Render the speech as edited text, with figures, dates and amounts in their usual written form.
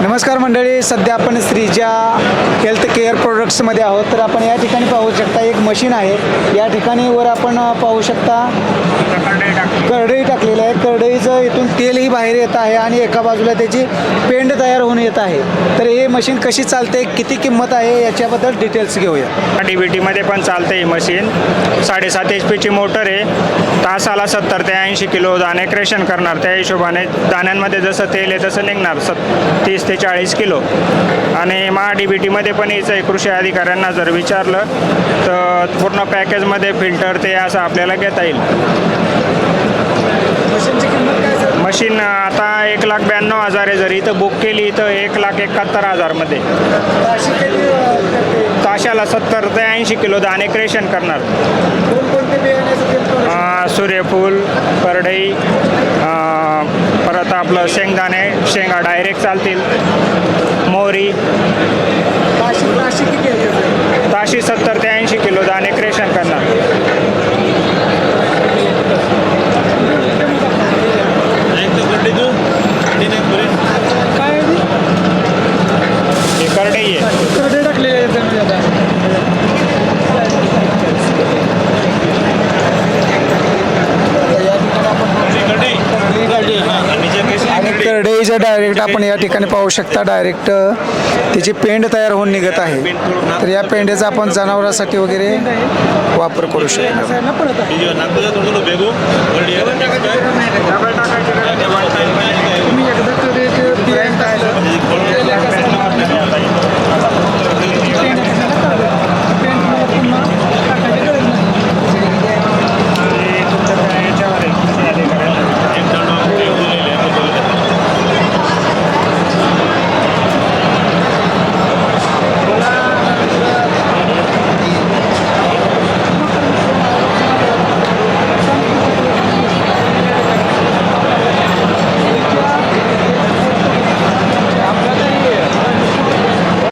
नमस्कार मंडळी, सध्या आपण श्रीजा हेल्थ केअर प्रोडक्ट्समध्ये आहोत. तर आपण या ठिकाणी पाहू शकता एक मशीन आहे. या ठिकाणी वर आपण पाहू शकता करडई टाकलेली आहे. करडईचं इथून तेलही बाहेर येत आहे आणि एका बाजूला त्याची पेंड तयार होऊन येत आहे. तर हे मशीन कशी चालते, किती किंमत आहे याच्याबद्दल डिटेल्स घेऊया. DBTमध्ये पण चालते ही मशीन. 7.5 HP मोटर आहे. तासाला 70 ते 80 किलो दाणे क्रेशन करणार. त्या हिशोबाने दाण्यांमध्ये जसं तेल आहे तसं निघणार 30 ते 40 किलो. आणि DBTमध्ये पण याचं आहे. कृषी अधिकाऱ्यांना जर विचारलं तर पूर्ण पॅकेजमध्ये फिल्टर ते असं आपल्याला घेता येईल. मशीनची किंमत काय सर? मशीन आता 1,92,000 आहे. जर इथं बुक केली तर 1,71,000 मध्ये. अशी किती करते? ताशाला 70 ते 80 किलो दाणे क्रेशन करणार. कोणकोणते बियाण्याचं तेल production? सूर्यफूल, करडई, परत आपलं शेंगदाणे, शेंगा डायरेक्ट चालतील, मोहरी. ताशी किती आहे त्याचं? ताशी 70 ते 80 किलो दाणे क्रेशन करणार. काय आहे ती? हे करडई आहे. करडई टाकलेली आहे त्याच्यामध्ये आता. आणि करडईचं डायरेक्ट आपण या ठिकाणी पाहू शकता. डायरेक्ट त्याची पेंड तयार होऊन निघत आहे. तर या पेंड्याचा आपण जनावरांसाठी वगैरे वापर करू शकतो. तुम्ही एकदा